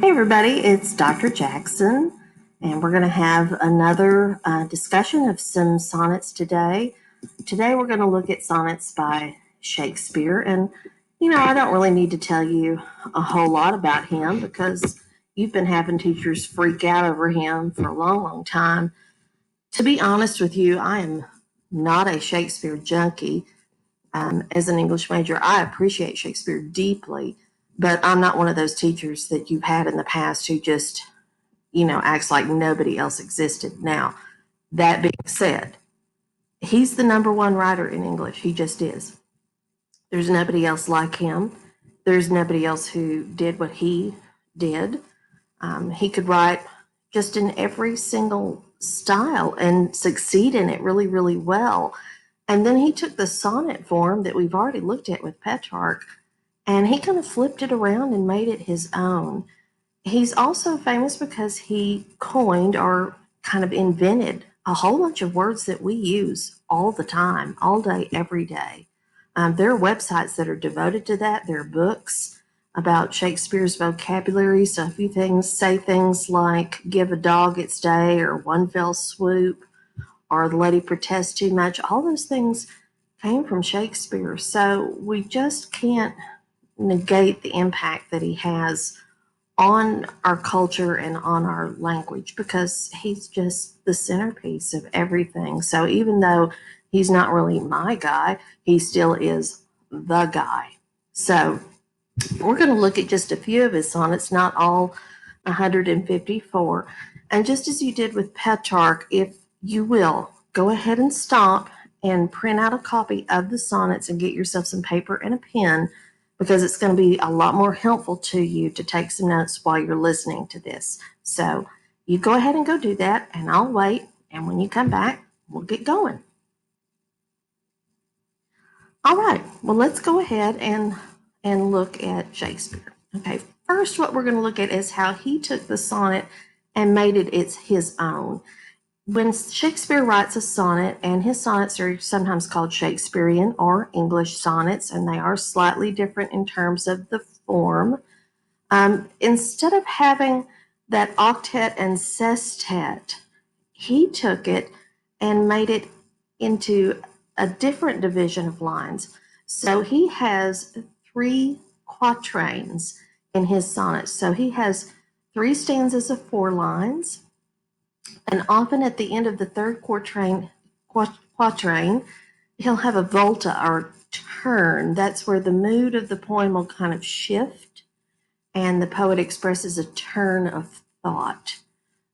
Hey everybody, it's Dr. Jackson, and we're going to have another discussion of some sonnets today. Today we're going to look at sonnets by Shakespeare, and I don't really need to tell you a whole lot about him because you've been having teachers freak out over him for a long, long time. To be honest with you, I am not a Shakespeare junkie. As an English major, I appreciate Shakespeare deeply, but I'm not one of those teachers that you've had in the past who just, acts like nobody else existed. Now, that being said, he's the number one writer in English. He just is. There's nobody else like him. There's nobody else who did what he did. He could write just in every single style and succeed in it really, really well. And then he took the sonnet form that we've already looked at with Petrarch, and he kind of flipped it around and made it his own. He's also famous because he coined or kind of invented a whole bunch of words that we use all the time, all day, every day. There are websites that are devoted to that. There are books about Shakespeare's vocabulary. So if you say things like give a dog its day or one fell swoop or the lady protests too much, all those things came from Shakespeare. So we just can't negate the impact that he has on our culture and on our language because he's just the centerpiece of everything. So even though he's not really my guy, he still is the guy. So we're going to look at just a few of his sonnets, not all 154. And just as you did with Petrarch, if you will, go ahead and stop and print out a copy of the sonnets and get yourself some paper and a pen because it's going to be a lot more helpful to you to take some notes while you're listening to this. So you go ahead and go do that, and I'll wait. And when you come back, we'll get going. All right, well, let's go ahead and look at Shakespeare. Okay, first what we're going to look at is how he took the sonnet and made it his own. When Shakespeare writes a sonnet, and his sonnets are sometimes called Shakespearean or English sonnets, and they are slightly different in terms of the form. Instead of having that octet and sestet, he took it and made it into a different division of lines. So he has 3 quatrains in his sonnets. So he has 3 stanzas of 4 lines. And often at the end of the third quatrain, he'll have a volta or turn. That's where the mood of the poem will kind of shift and the poet expresses a turn of thought.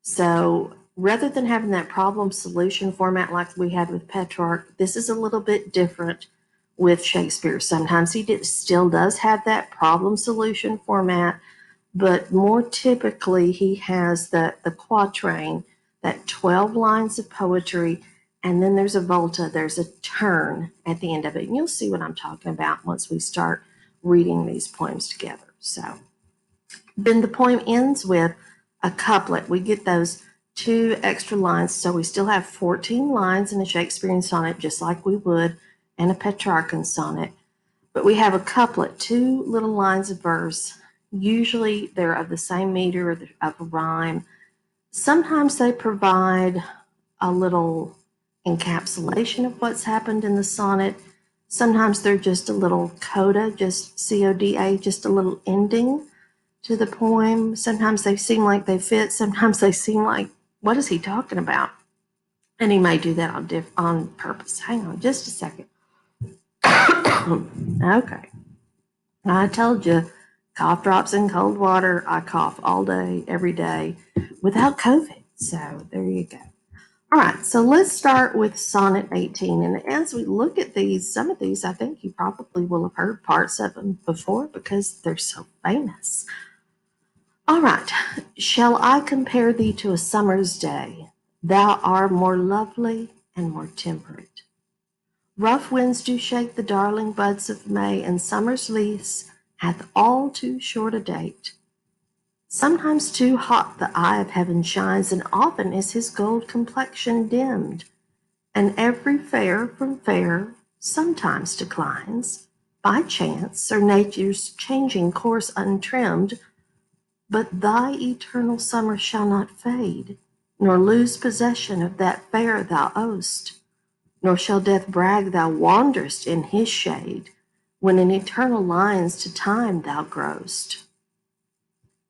So rather than having that problem solution format like we had with Petrarch, this is a little bit different with Shakespeare. Sometimes he still does have that problem solution format, but more typically he has the quatrain, that 12 lines of poetry, and then there's a volta, there's a turn at the end of it. And you'll see what I'm talking about once we start reading these poems together. So then the poem ends with a couplet. We get those 2 extra lines, so we still have 14 lines in a Shakespearean sonnet, just like we would in a Petrarchan sonnet. But we have a couplet, 2 little lines of verse. Usually they're of the same meter of a rhyme. Sometimes they provide a little encapsulation of what's happened in the sonnet. Sometimes they're just a little coda, just C-O-D-A, just a little ending to the poem. Sometimes they seem like they fit. Sometimes they seem like, what is he talking about? And he may do that on purpose. Hang on just a second. Okay. I told you, cough drops in cold water. I cough all day, every day, without COVID. So there you go. All right, so let's start with Sonnet 18. And as we look at these, some of these, I think you probably will have heard parts of them before because they're so famous. All right, shall I compare thee to a summer's day? Thou art more lovely and more temperate. Rough winds do shake the darling buds of May, and summer's lease hath all too short a date. Sometimes too hot the eye of heaven shines, and often is his gold complexion dimmed, and every fair from fair sometimes declines, by chance or nature's changing course untrimmed, But thy eternal summer shall not fade, nor lose possession of that fair thou owest, nor shall death brag thou wanderest in his shade, when in eternal lines to time thou growest.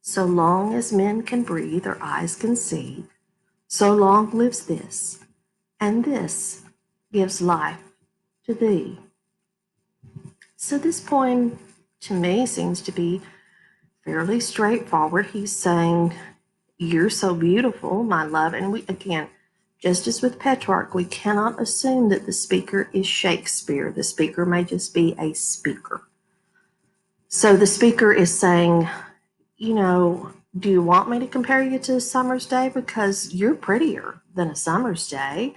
So long as men can breathe or eyes can see, so long lives this, and this gives life to thee. So this poem to me seems to be fairly straightforward. He's saying, you're so beautiful, my love. And we, again, just as with Petrarch, we cannot assume that the speaker is Shakespeare. The speaker may just be a speaker. So the speaker is saying, do you want me to compare you to a summer's day? Because you're prettier than a summer's day.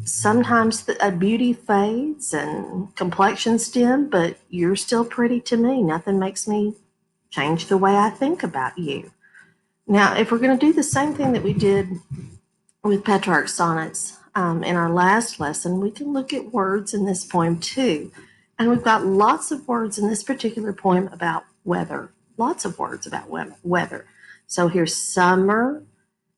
Sometimes a beauty fades and complexions dim, but you're still pretty to me. Nothing makes me change the way I think about you. Now, if we're going to do the same thing that we did with Petrarch's sonnets in our last lesson, we can look at words in this poem too. And we've got lots of words in this particular poem about weather. Lots of words about weather. So here's summer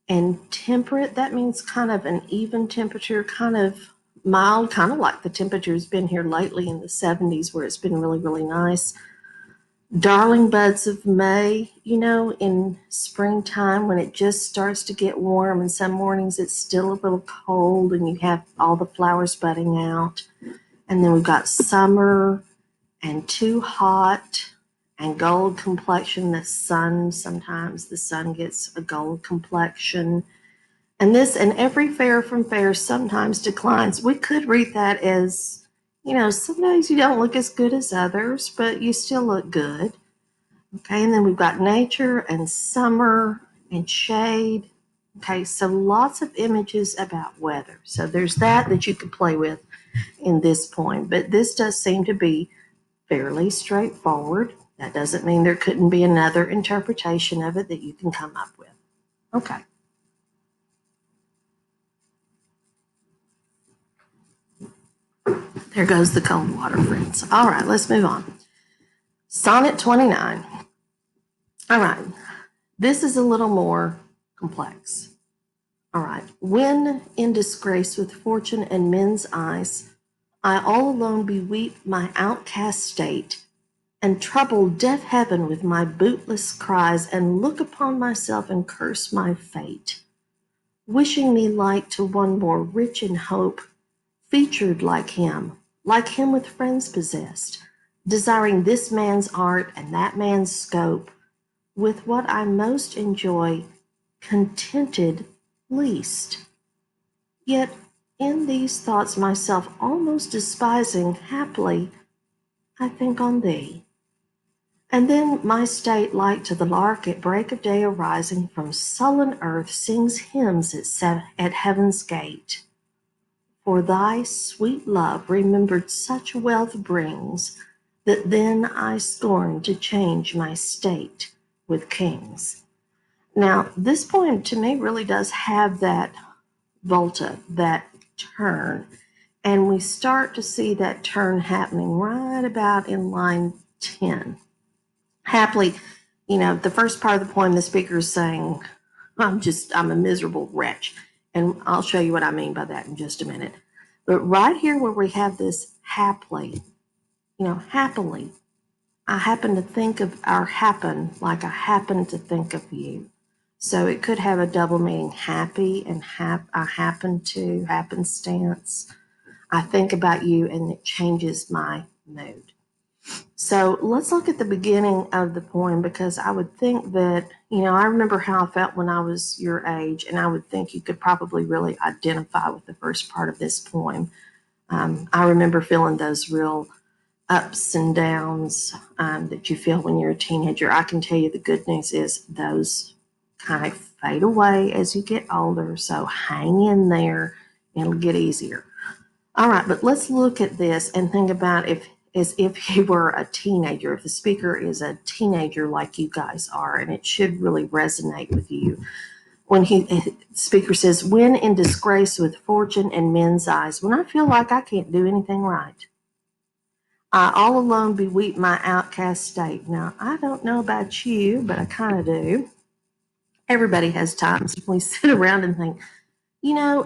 and temperate. That means kind of an even temperature, kind of mild, kind of like the temperature's been here lately in the 70s where it's been really, really nice. Darling buds of May, in springtime when it just starts to get warm and some mornings it's still a little cold and you have all the flowers budding out. And then we've got summer and too hot and gold complexion. The sun, sometimes the sun gets a gold complexion. And this and every fair from fair sometimes declines. We could read that as, some days you don't look as good as others, but you still look good. Okay, and then we've got nature and summer and shade. Okay, so lots of images about weather. So there's that you could play with in this poem. But this does seem to be fairly straightforward. That doesn't mean there couldn't be another interpretation of it that you can come up with. Okay. There goes the cold water, friends. All right, let's move on. Sonnet 29. All right, this is a little more complex. All right, when in disgrace with fortune and men's eyes, I all alone beweep my outcast state, and trouble deaf heaven with my bootless cries, and look upon myself and curse my fate, wishing me like to one more rich in hope, featured like him with friends possessed, desiring this man's art and that man's scope, with what I most enjoy, contented least. Yet in these thoughts myself almost despising, haply I think on thee. And then my state, like to the lark at break of day arising from sullen earth, sings hymns at heaven's gate. For thy sweet love remembered such wealth brings, that then I scorn to change my state with kings. Now, this poem to me really does have that volta, that turn. And we start to see that turn happening right about in line 10. Happily, the first part of the poem, the speaker is saying, I'm a miserable wretch. And I'll show you what I mean by that in just a minute. But right here where we have this happily, happily, I happen to think of our happen like I happen to think of you. So it could have a double meaning, happy and I happen to, happenstance. I think about you and it changes my mood. So let's look at the beginning of the poem, because I would think that, I remember how I felt when I was your age, and I would think you could probably really identify with the first part of this poem. I remember feeling those real ups and downs that you feel when you're a teenager. I can tell you the good news is those kind of fade away as you get older. So hang in there, it'll get easier. All right, but let's look at this and think about as if you were a teenager, if the speaker is a teenager like you guys are, and it should really resonate with you. When the speaker says, when in disgrace with fortune and men's eyes, when I feel like I can't do anything right, I all alone beweep my outcast state. Now, I don't know about you, but I kind of do. Everybody has times when we sit around and think,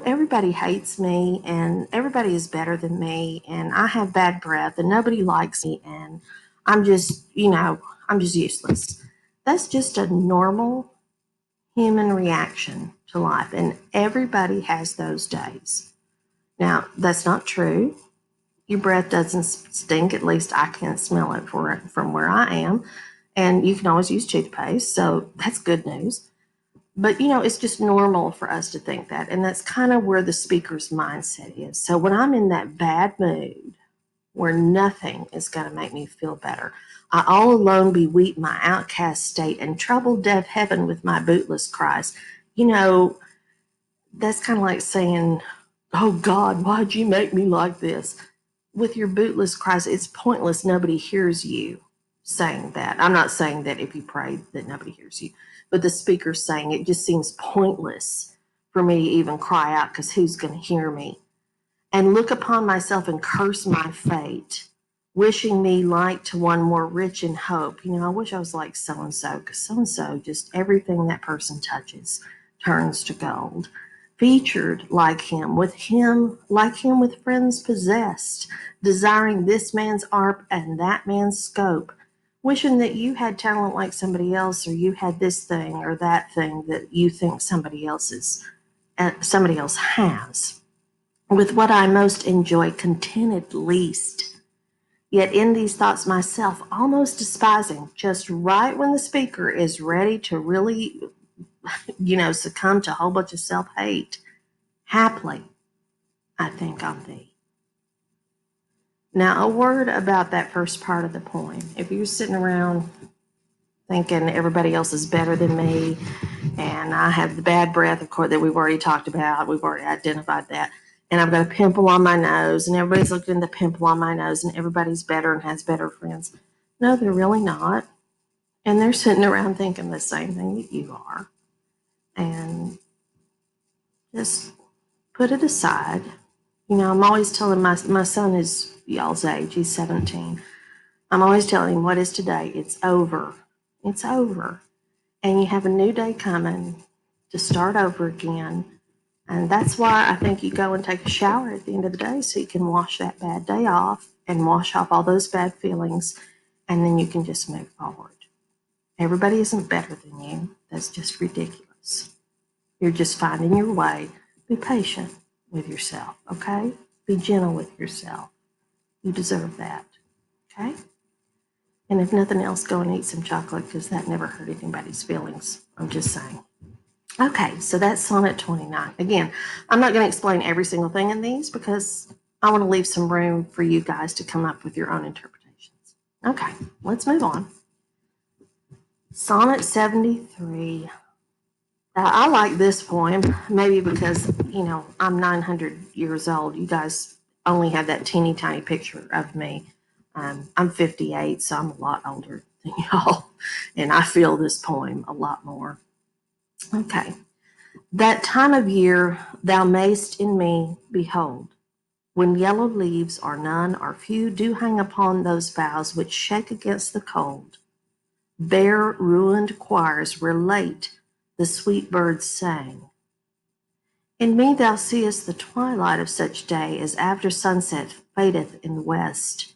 everybody hates me and everybody is better than me and I have bad breath and nobody likes me and I'm just, I'm just useless. That's just a normal human reaction to life, and everybody has those days. Now, that's not true. Your breath doesn't stink. At least I can't smell it from where I am. And you can always use toothpaste, so that's good news. But it's just normal for us to think that. And that's kind of where the speaker's mindset is. So when I'm in that bad mood where nothing is going to make me feel better, I all alone beweep my outcast state and trouble deaf heaven with my bootless cries. You know, that's kind of like saying, "Oh God, why'd you make me like this?" With your bootless cries, it's pointless. Nobody hears you saying that. I'm not saying that if you pray that nobody hears you, but the speaker's saying it just seems pointless for me to even cry out because who's going to hear me? And look upon myself and curse my fate, wishing me like to one more rich in hope. I wish I was like so and so, because so and so, just everything that person touches turns to gold. Featured like him with friends possessed, desiring this man's art and that man's scope, wishing that you had talent like somebody else, or you had this thing or that thing that you think somebody else has. With what I most enjoy, contented least. Yet in these thoughts myself, almost despising, just right when the speaker is ready to really, succumb to a whole bunch of self hate, haply I think on thee. Now, a word about that first part of the poem. If you're sitting around thinking everybody else is better than me, and I have the bad breath, of course, that we've already talked about, we've already identified that, and I've got a pimple on my nose, and everybody's looking at the pimple on my nose, and everybody's better and has better friends. No, they're really not. And they're sitting around thinking the same thing that you are. And just put it aside. I'm always telling my son is y'all's age, he's 17. I'm always telling him, what is today? It's over. It's over. And you have a new day coming to start over again. And that's why I think you go and take a shower at the end of the day so you can wash that bad day off and wash off all those bad feelings. And then you can just move forward. Everybody isn't better than you. That's just ridiculous. You're just finding your way. Be patient with yourself, okay? Be gentle with yourself. You deserve that, okay? And if nothing else, go and eat some chocolate because that never hurt anybody's feelings. I'm just saying. Okay, so that's Sonnet 29. Again, I'm not going to explain every single thing in these because I want to leave some room for you guys to come up with your own interpretations. Okay, let's move on. Sonnet 73. Now, I like this poem, maybe because, I'm 900 years old. You guys only have that teeny tiny picture of me. I'm 58, so I'm a lot older than y'all, and I feel this poem a lot more. Okay. That time of year thou mayst in me behold, when yellow leaves, or none, or few, do hang upon those boughs which shake against the cold. Bare ruined choirs relate the sweet birds sang. In me thou seest the twilight of such day as after sunset fadeth in the west,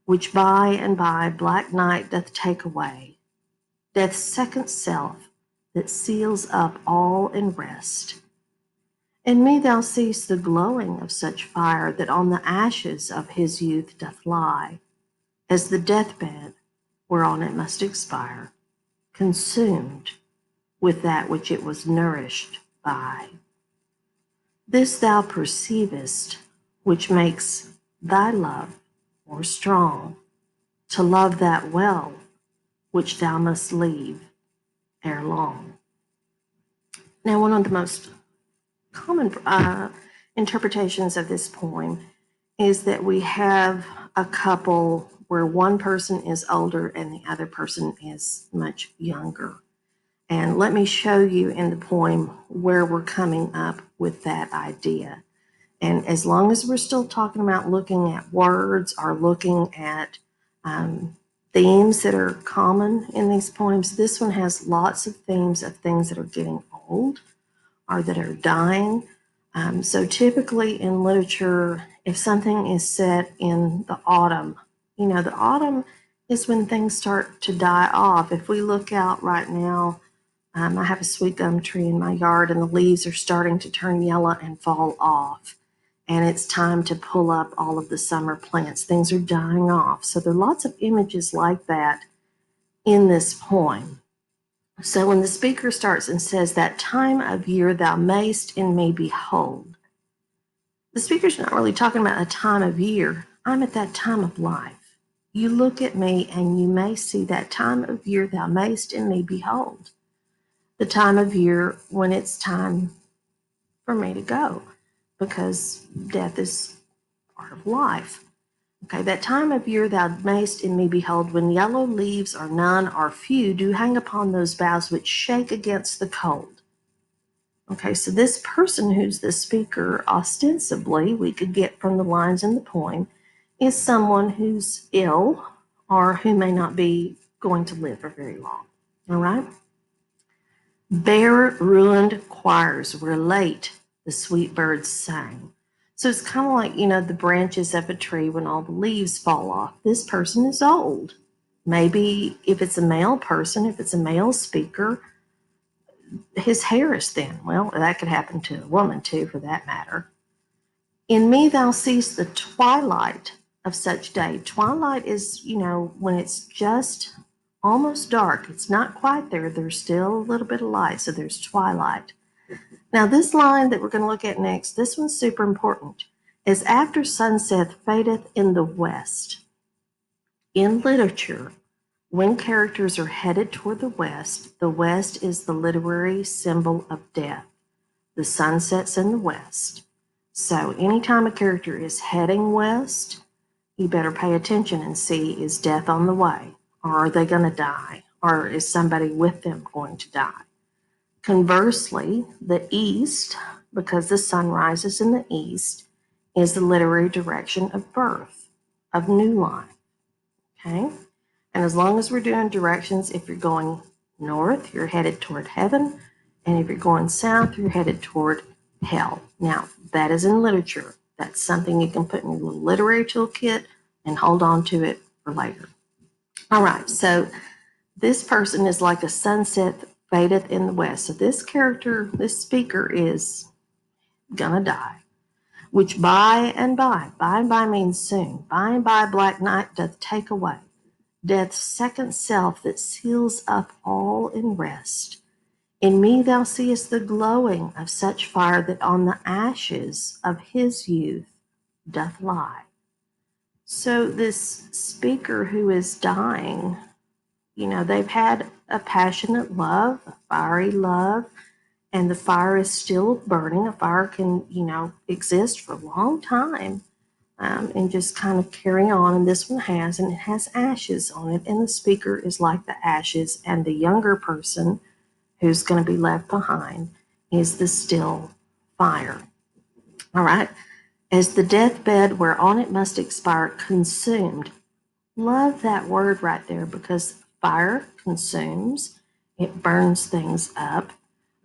which by and by black night doth take away, death's second self that seals up all in rest. In me thou seest the glowing of such fire that on the ashes of his youth doth lie, as the deathbed whereon it must expire, consumed with that which it was nourished by. This thou perceivest, which makes thy love more strong, to love that well which thou must leave ere long. Now, one of the most common interpretations of this poem is that we have a couple where one person is older and the other person is much younger. And let me show you in the poem where we're coming up with that idea. And as long as we're still talking about looking at words or looking at themes that are common in these poems, this one has lots of themes of things that are getting old or that are dying. So typically in literature, if something is set in the autumn, the autumn is when things start to die off. If we look out right now, I have a sweet gum tree in my yard, and the leaves are starting to turn yellow and fall off. And it's time to pull up all of the summer plants. Things are dying off. So there are lots of images like that in this poem. So when the speaker starts and says, "That time of year thou mayst in me behold," the speaker's not really talking about a time of year. I'm at that time of life. You look at me and you may see that time of year thou mayst in me behold. The time of year when it's time for me to go, because death is part of life. Okay, that time of year thou mayst in me behold, when yellow leaves or none or few do hang upon those boughs which shake against the cold. Okay, so this person who's the speaker, ostensibly, we could get from the lines in the poem, is someone who's ill or who may not be going to live for very long. All right? Bare ruined choirs where late the sweet birds sang. So it's kind of like, the branches of a tree when all the leaves fall off. This person is old. Maybe if it's a male person, if it's a male speaker, his hair is thin. Well, that could happen to a woman too, for that matter. In me thou seest the twilight of such day. Twilight is, when it's just almost dark. It's not quite there. There's still a little bit of light, so there's twilight. Now, this line that we're going to look at next, this one's super important, is after sunset fadeth in the west. In literature, when characters are headed toward the west is the literary symbol of death. The sun sets in the west. So anytime a character is heading west, you better pay attention and see, is death on the way? Or are they going to die? Or is somebody with them going to die? Conversely, the east, because the sun rises in the east, is the literary direction of birth, of new life. Okay? And as long as we're doing directions, if you're going north, you're headed toward heaven. And if you're going south, you're headed toward hell. Now, that is in literature. That's something you can put in your little literary toolkit and hold on to it for later. All right, so this person is like a sunset fadeth in the west. So this character, this speaker is gonna die, which by and by means soon, by and by black night doth take away. Death's second self that seals up all in rest. In me thou seest the glowing of such fire that on the ashes of his youth doth lie. So this speaker who is dying, they've had a passionate love, a fiery love, and the fire is still burning. A fire can, exist for a long time and just kind of carry on. And this one has, and it has ashes on it. And the speaker is like the ashes, and the younger person who's going to be left behind is the still fire. All right. As the deathbed whereon it must expire, consumed. Love that word right there, because fire consumes, it burns things up.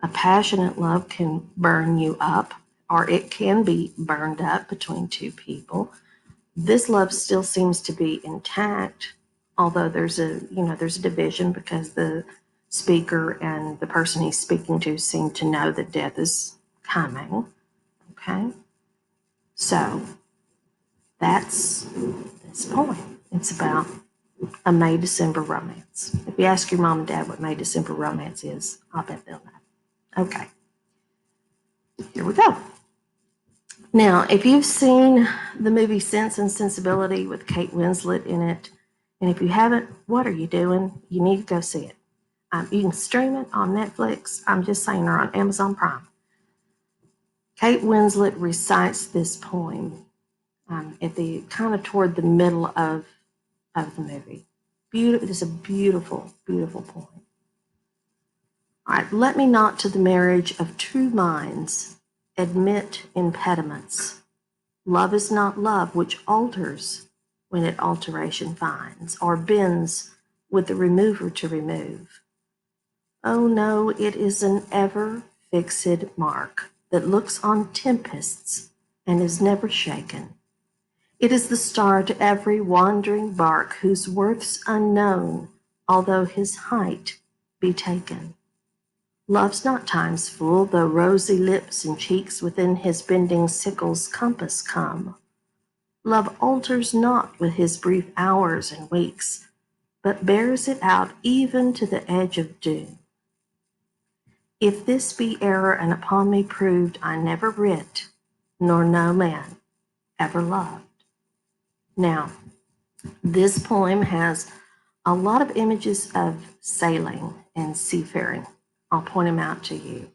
A passionate love can burn you up, or it can be burned up between two people. This love still seems to be intact, although there's a division, because the speaker and the person he's speaking to seem to know that death is coming. Okay, so that's this poem. It's about a May-December romance. If you ask your mom and dad what May-December romance is, I'll bet they'll know. Okay, here we go. Now, if you've seen the movie Sense and Sensibility with Kate Winslet in it, and if you haven't, what are you doing? You need to go see it. You can stream it on Netflix. I'm just saying, or on Amazon Prime. Kate Winslet recites this poem at the kind of toward the middle of the movie. Beautiful. It's a beautiful, beautiful poem. All right, let me not to the marriage of true minds admit impediments. Love is not love which alters when it alteration finds, or bends with the remover to remove. Oh no, it is an ever fixed mark that looks on tempests and is never shaken. It is the star to every wandering bark whose worth's unknown, although his height be taken. Love's not time's fool, though rosy lips and cheeks within his bending sickle's compass come. Love alters not with his brief hours and weeks, but bears it out even to the edge of doom. If this be error and upon me proved, I never writ, nor no man ever loved. Now, this poem has a lot of images of sailing and seafaring. I'll point them out to you.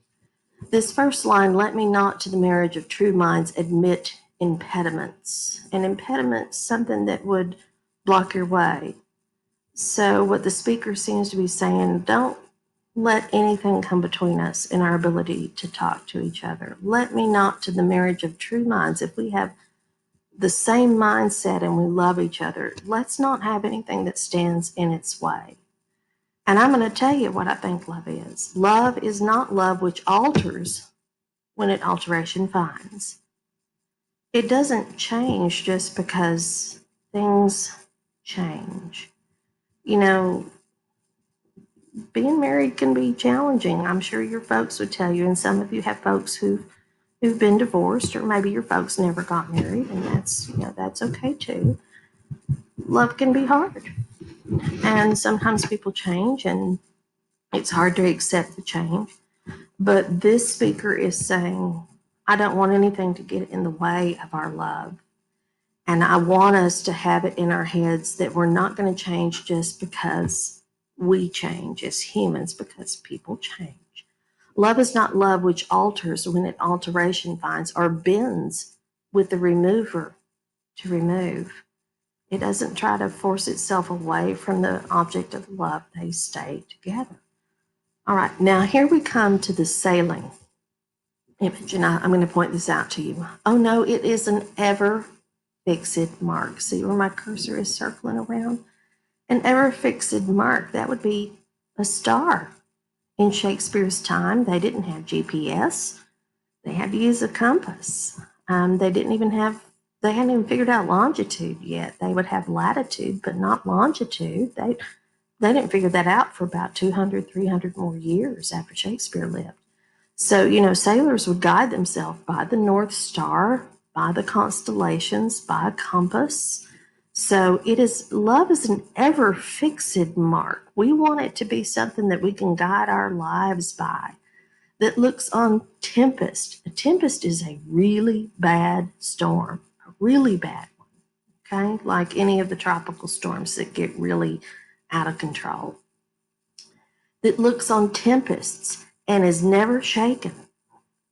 This first line, let me not to the marriage of true minds admit impediments. An impediment, something that would block your way. So what the speaker seems to be saying, don't let anything come between us in our ability to talk to each other. Let me not to the marriage of true minds. If we have the same mindset and we love each other, let's not have anything that stands in its way. And I'm going to tell you what I think love is. Love is not love which alters when it alteration finds. It doesn't change just because things change. You know, being married can be challenging. I'm sure your folks would tell you, and some of you have folks who've been divorced, or maybe your folks never got married, and that's okay too. Love can be hard, and sometimes people change, and it's hard to accept the change. But this speaker is saying, I don't want anything to get in the way of our love. And I want us to have it in our heads that we're not going to change just because we change as humans, because people change. Love is not love which alters when it alteration finds, or bends with the remover to remove. It doesn't try to force itself away from the object of love. They stay together. All right, now here we come to the sailing image, and I'm going to point this out to you. Oh no, it is an ever fixed mark. See where my cursor is circling around? An ever fixed mark, that would be a star. In Shakespeare's time, they didn't have GPS. They had to use a compass. They hadn't even figured out longitude yet. They would have latitude, but not longitude. They didn't figure that out for about 200, 300 more years after Shakespeare lived. So, sailors would guide themselves by the North Star, by the constellations, by a compass. So love is an ever fixed mark. We want it to be something that we can guide our lives by, that looks on tempest. A tempest is a really bad storm, a really bad one, okay? Like any of the tropical storms that get really out of control. That looks on tempests and is never shaken.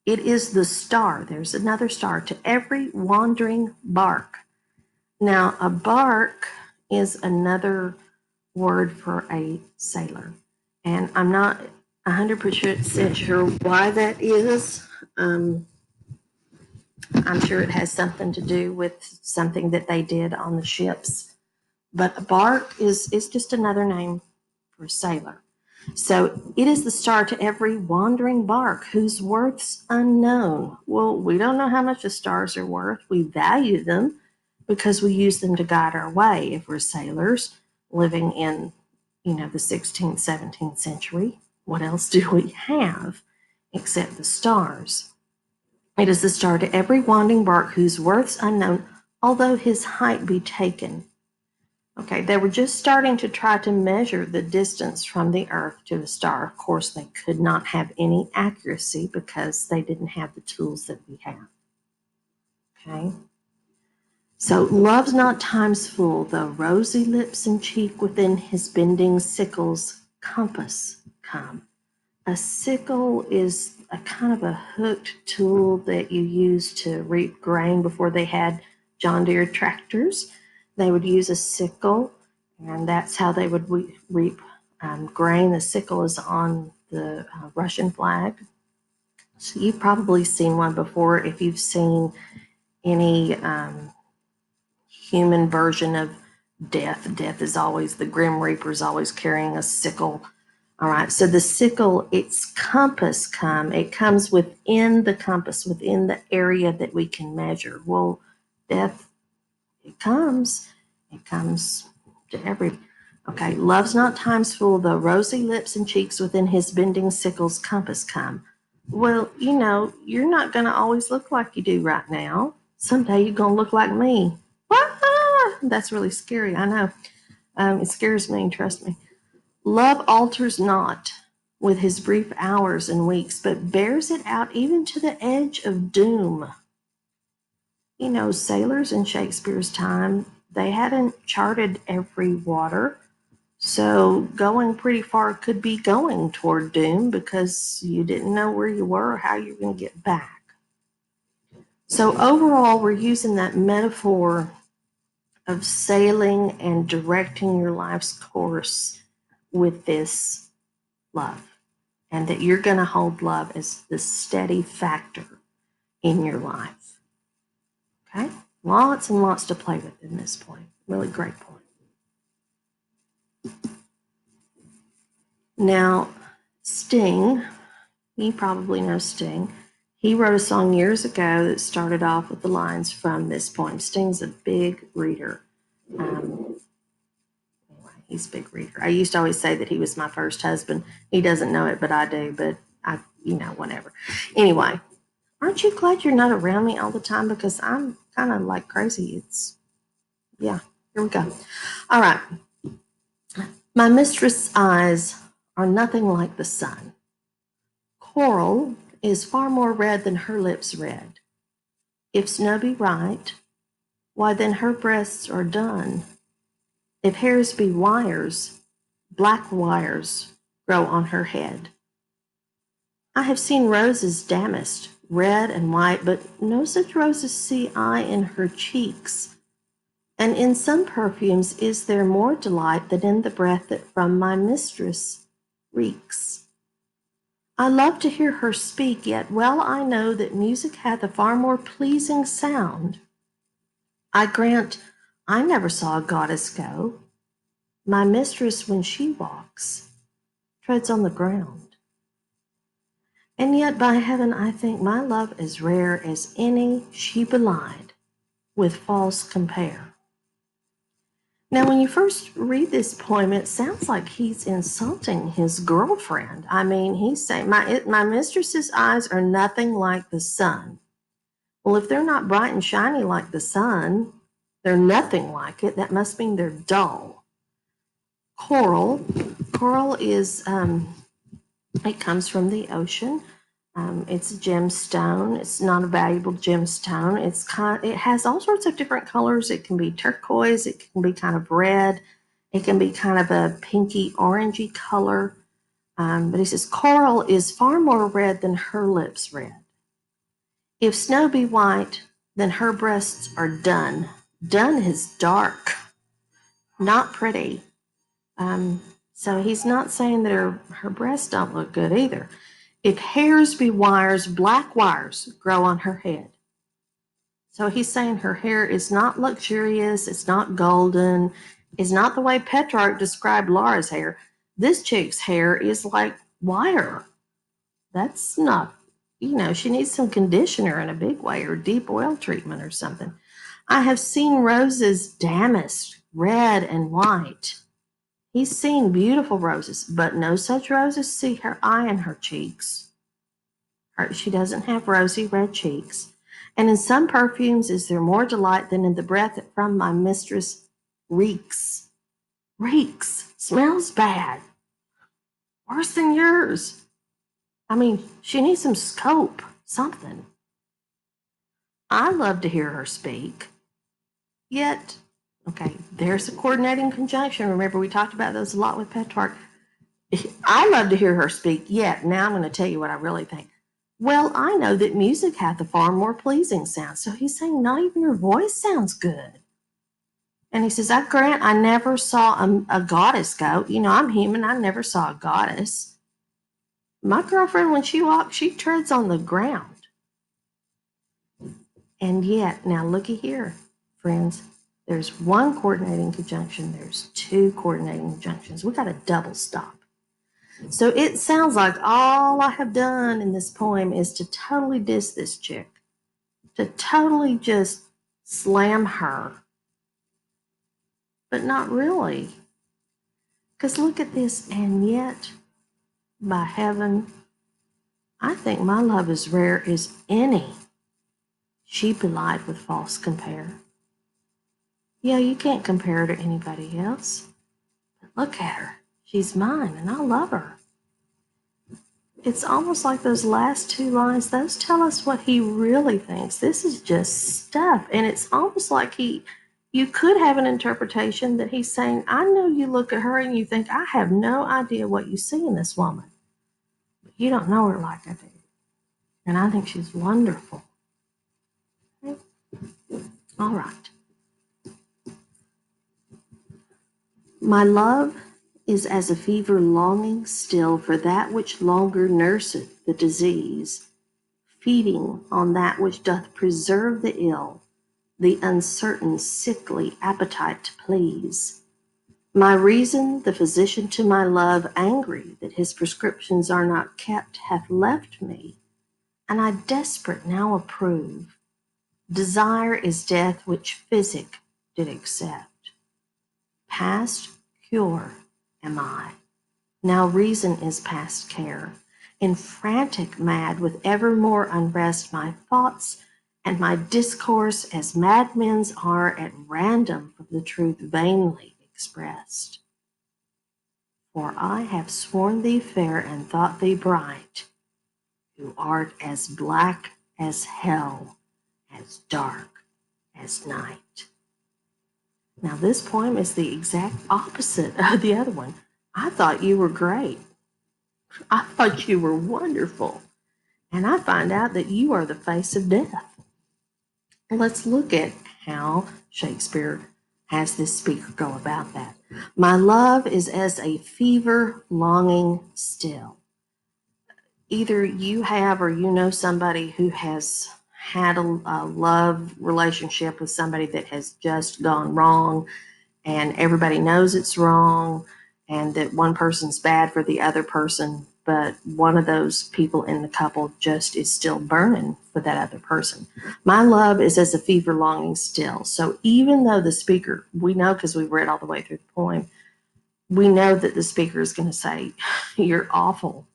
It is the star. There's another star to every wandering bark. Now, a bark is another word for a sailor. And I'm not 100% sure why that is. I'm sure it has something to do with something that they did on the ships. But a bark is just another name for a sailor. So it is the star to every wandering bark whose worth's unknown. Well, we don't know how much the stars are worth. We value them because we use them to guide our way. If we're sailors living in, the 16th, 17th century, what else do we have except the stars? It is the star to every wandering bark whose worth's unknown, although his height be taken. Okay, they were just starting to try to measure the distance from the Earth to the star. Of course, they could not have any accuracy because they didn't have the tools that we have. Okay? So love's not time's fool, though rosy lips and cheek within his bending sickle's compass come. A sickle is a kind of a hooked tool that you use to reap grain before they had John Deere tractors. They would use a sickle, and that's how they would reap grain. The sickle is on the Russian flag. So you've probably seen one before if you've seen any human version of death. Death is always, the Grim Reaper is always carrying a sickle. All right, so the sickle, its compass it comes within the compass, within the area that we can measure. Well, death, it comes to every. Okay, love's not time's fool, though rosy lips and cheeks within his bending sickle's compass come. Well, you're not going to always look like you do right now. Someday you're going to look like me. That's really scary, I know. It scares me, trust me. Love alters not with his brief hours and weeks, but bears it out even to the edge of doom. Sailors in Shakespeare's time, they hadn't charted every water. So going pretty far could be going toward doom because you didn't know where you were or how you were going to get back. So overall, we're using that metaphor of sailing and directing your life's course with this love, and that you're going to hold love as the steady factor in your life. Okay? Lots and lots to play with in this point. Really great point. Now, Sting, you probably know Sting. He wrote a song years ago that started off with the lines from this poem. Sting's a big reader. He's a big reader. I used to always say that he was my first husband. He doesn't know it, but I do. But whatever. Anyway, aren't you glad you're not around me all the time? Because I'm kind of like crazy. Here we go. All right. My mistress' eyes are nothing like the sun. Coral is far more red than her lips red. If snow be right, why then her breasts are dun. If hairs be wires, black wires grow on her head. I have seen roses damasked, red and white, but no such roses see I in her cheeks. And in some perfumes is there more delight than in the breath that from my mistress reeks. I love to hear her speak, yet well I know that music hath a far more pleasing sound. I grant I never saw a goddess go. My mistress, when she walks, treads on the ground. And yet, by heaven, I think my love as rare as any she belied, with false compare. Now, when you first read this poem, it sounds like he's insulting his girlfriend. I mean, he's saying, my mistress's eyes are nothing like the sun. Well, if they're not bright and shiny like the sun, they're nothing like it. That must mean they're dull. Coral is, it comes from the ocean. It's a gemstone. It's not a valuable gemstone. It has all sorts of different colors. It can be turquoise. It can be kind of red. It can be kind of a pinky orangey color. But he says coral is far more red than her lips red. If snow be white, then her breasts are dun. Dun is dark, not pretty. So he's not saying that her breasts don't look good either. If hairs be wires, black wires grow on her head. So he's saying her hair is not luxurious, it's not golden, it's not the way Petrarch described Laura's hair. This chick's hair is like wire. That's not, she needs some conditioner in a big way or deep oil treatment or something. I have seen roses damasked, red and white. He's seen beautiful roses, but no such roses see her eye in her cheeks. She doesn't have rosy red cheeks. And in some perfumes is there more delight than in the breath that from my mistress reeks. Reeks. Smells bad. Worse than yours. I mean, she needs some scope, something. I love to hear her speak. Yet, okay, there's a coordinating conjunction. Remember, we talked about those a lot with Petrarch. I love to hear her speak, yet now I'm going to tell you what I really think. Well, I know that music hath a far more pleasing sound. So he's saying not even her voice sounds good. And he says, I grant I never saw a goddess go. I'm human. I never saw a goddess. My girlfriend, when she walks, she treads on the ground. And yet, now looky here, friends. There's one coordinating conjunction. There's two coordinating conjunctions. We got a double stop. So it sounds like all I have done in this poem is to totally diss this chick, to totally just slam her. But not really. Because look at this, and yet, by heaven, I think my love is rare as any. She belied with false compare. Yeah, you can't compare her to anybody else. But look at her. She's mine, and I love her. It's almost like those last two lines, those tell us what he really thinks. This is just stuff. And it's almost like you could have an interpretation that he's saying, I know you look at her and you think, I have no idea what you see in this woman. But you don't know her like I do. And I think she's wonderful. Okay. All right. My love is as a fever longing still for that which longer nurseth the disease, feeding on that which doth preserve the ill, the uncertain sickly appetite to please. My reason, the physician to my love, angry that his prescriptions are not kept, hath left me, and I desperate now approve. Desire is death which physic did accept. Past cure am I. Now reason is past care. In frantic mad with evermore unrest, my thoughts and my discourse as madmen's are at random from the truth vainly expressed. For I have sworn thee fair and thought thee bright, who art as black as hell, as dark as night. Now this poem is the exact opposite of the other one. I thought you were great. I thought you were wonderful. And I find out that you are the face of death. Let's look at how Shakespeare has this speaker go about that. My love is as a fever longing still. Either you have or you know somebody who has had a love relationship with somebody that has just gone wrong, and everybody knows it's wrong, and that one person's bad for the other person, but one of those people in the couple just is still burning for that other person. My love is as a fever longing still. So even though the speaker, we know because we read all the way through the poem, we know that the speaker is going to say, you're awful.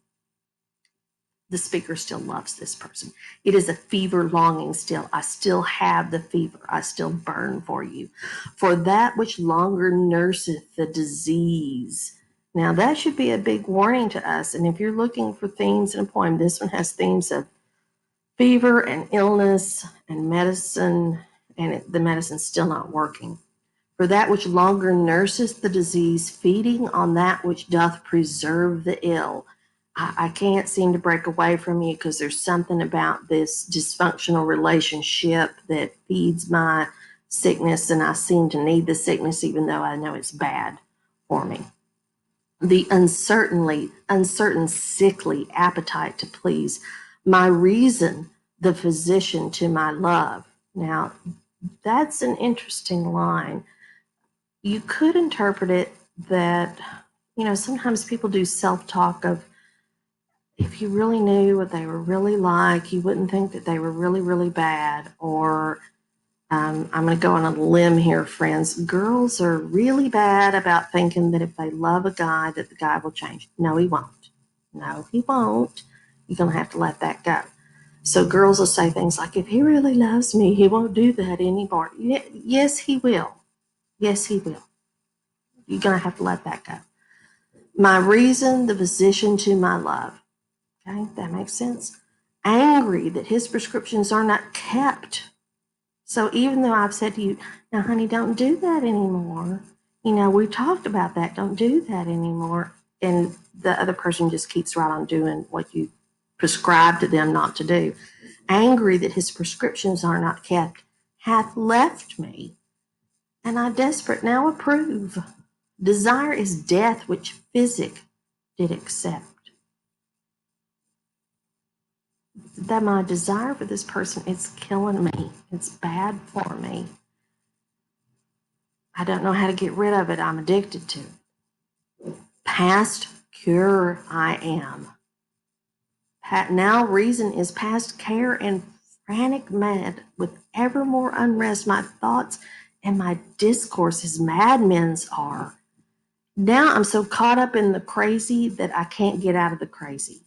The speaker still loves this person. It is a fever longing still. I still have the fever. I still burn for you. For that which longer nurseth the disease. Now that should be a big warning to us. And if you're looking for themes in a poem, this one has themes of fever and illness and medicine, and the medicine's still not working. For that which longer nurseth the disease, feeding on that which doth preserve the ill. I can't seem to break away from you because there's something about this dysfunctional relationship that feeds my sickness, and I seem to need the sickness even though I know it's bad for me. The uncertain, sickly appetite to please. My reason, the physician to my love. Now, that's an interesting line. You could interpret it that, sometimes people do self-talk of, if you really knew what they were really like, you wouldn't think that they were really, really bad. Or I'm going to go on a limb here, friends. Girls are really bad about thinking that if they love a guy, that the guy will change. No, he won't. No, he won't. You're going to have to let that go. So girls will say things like, if he really loves me, he won't do that anymore. Yes, he will. Yes, he will. You're going to have to let that go. My reason, the physician to my love. Okay, that makes sense. Angry that his prescriptions are not kept. So even though I've said to you, now, honey, don't do that anymore. We talked about that. Don't do that anymore. And the other person just keeps right on doing what you prescribed to them not to do. Angry that his prescriptions are not kept, hath left me, and I desperate now approve. Desire is death which physic did accept. that my desire for this person is killing me. It's bad for me. I don't know how to get rid of it. I'm addicted to it. Past cure I am. Now reason is past care and frantic mad with ever more unrest. My thoughts and my discourse as madmen's are. Now I'm so caught up in the crazy that I can't get out of the crazy.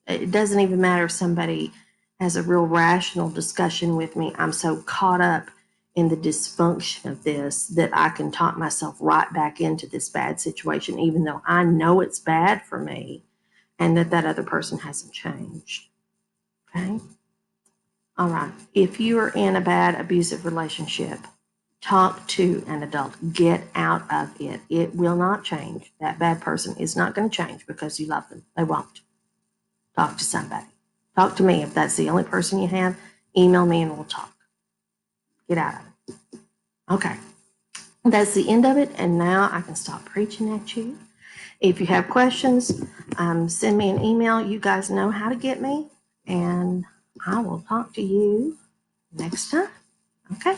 It doesn't even matter if somebody has a real rational discussion with me. I'm so caught up in the dysfunction of this that I can talk myself right back into this bad situation, even though I know it's bad for me and that other person hasn't changed. Okay? All right. If you are in a bad, abusive relationship, talk to an adult. Get out of it. It will not change. That bad person is not going to change because you love them. They won't. Talk to somebody. Talk to me if that's the only person you have. Email me and we'll talk. Get out of it. Okay. That's the end of it. And now I can stop preaching at you. If you have questions, send me an email. You guys know how to get me. And I will talk to you next time. Okay.